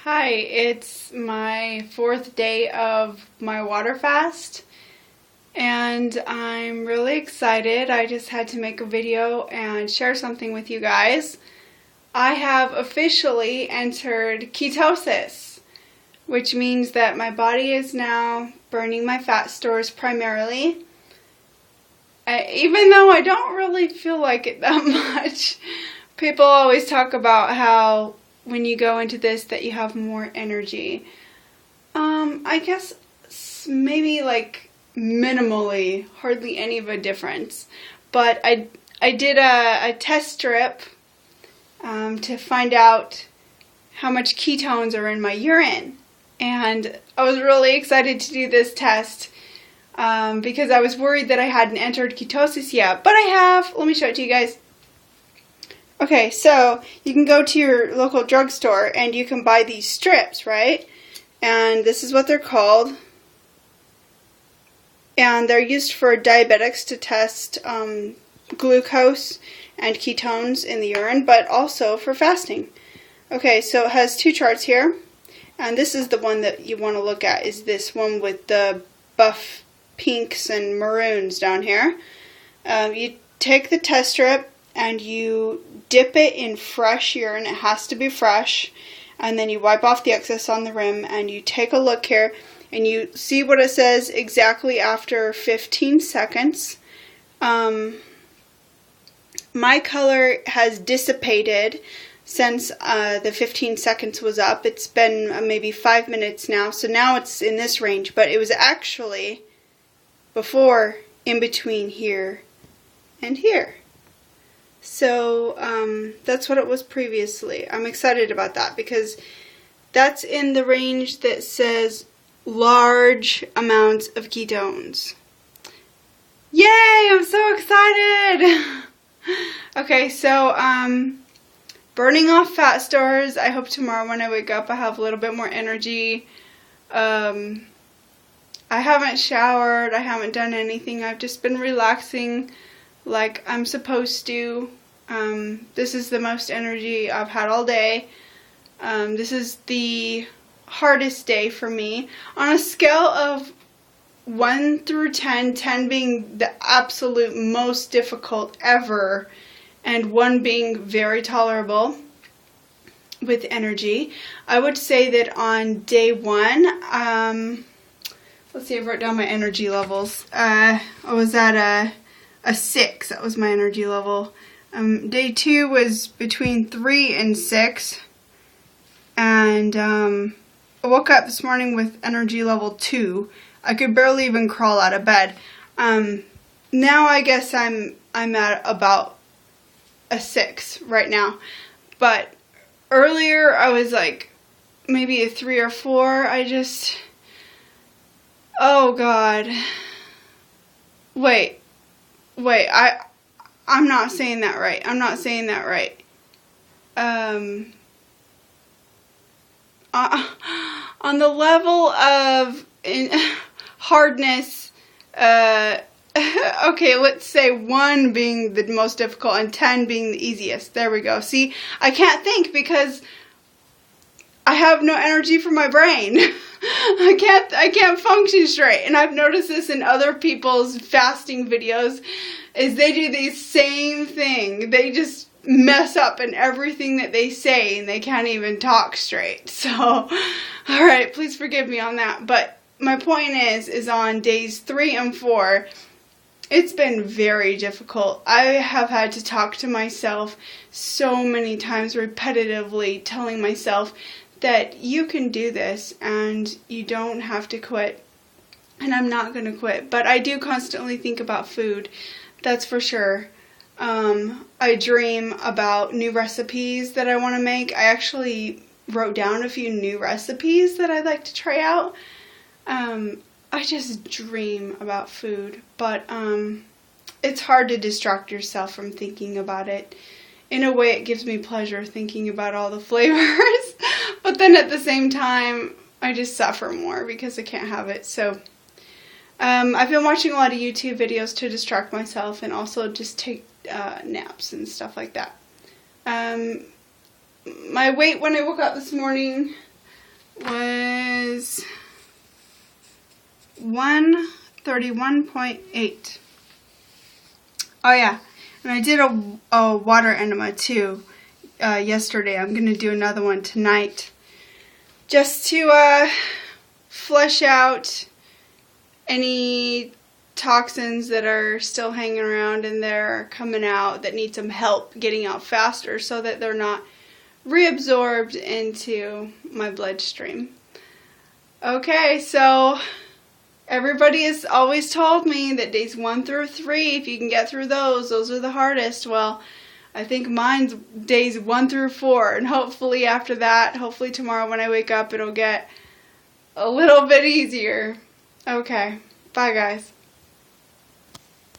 Hi, it's my 4th day of my water fast and I'm really excited. I just had to make a video and share something with you guys. I have officially entered ketosis, which means that my body is now burning my fat stores primarily. Even though I don't really feel like it that much. People always talk about how when you go into this that you have more energy. I guess maybe like minimally, hardly any of a difference. But I did a test strip to find out how much ketones are in my urine. And I was really excited to do this test because I was worried that I hadn't entered ketosis yet. But I have. Let me show it to you guys. Okay, so you can go to your local drugstore and you can buy these strips, right? And this is what they're called. And they're used for diabetics to test glucose and ketones in the urine, but also for fasting. Okay, so it has two charts here. And this is the one that you want to look at, is this one with the buff pinks and maroons down here. You take the test strip and you dip it in fresh urine. It has to be fresh. And then you wipe off the excess on the rim and you take a look here and you see what it says exactly after 15 seconds. My color has dissipated since the 15 seconds was up. It's been maybe 5 minutes now, so now it's in this range, but it was actually before in between here and here. So that's what it was previously. I'm excited about that because that's in the range that says large amounts of ketones. Yay! I'm so excited! Okay, so burning off fat stores. I hope tomorrow when I wake up I have a little bit more energy. I haven't showered. I haven't done anything. I've just been relaxing like I'm supposed to. This is the most energy I've had all day. This is the hardest day for me. On a scale of 1 through 10, 10 being the absolute most difficult ever, and 1 being very tolerable with energy, I would say that on day 1, let's see, I wrote down my energy levels. I was at a 6, that was my energy level. Day 2 was between 3 and 6, and I woke up this morning with energy level 2. I could barely even crawl out of bed. Now I guess I'm at about a 6 right now, but earlier I was like maybe a 3 or 4. Oh God. Wait, I'm not saying that right. I'm not saying that right. On the level of hardness, okay, let's say 1 being the most difficult and 10 being the easiest. There we go. See, I can't think because I have no energy for my brain. I can't function straight. And I've noticed this in other people's fasting videos, is they do the same thing. They just mess up in everything that they say and they can't even talk straight. So, alright, please forgive me on that. But my point is on days 3 and 4, it's been very difficult. I have had to talk to myself so many times repetitively, telling myself that you can do this and you don't have to quit. And I'm not going to quit. But I do constantly think about food. That's for sure. I dream about new recipes that I want to make. I actually wrote down a few new recipes that I'd like to try out. I just dream about food, but it's hard to distract yourself from thinking about it. In a way, it gives me pleasure thinking about all the flavors, but then at the same time, I just suffer more because I can't have it. So I've been watching a lot of YouTube videos to distract myself and also just take naps and stuff like that. My weight when I woke up this morning was 131.8. Oh yeah, and I did a water enema too yesterday. I'm going to do another one tonight just to flush out any toxins that are still hanging around in there, coming out, that need some help getting out faster so that they're not reabsorbed into my bloodstream. Okay, so everybody has always told me that days 1 through 3, if you can get through those are the hardest. Well, I think mine's days 1 through 4, and hopefully after that, hopefully tomorrow when I wake up, it'll get a little bit easier. Okay, bye guys.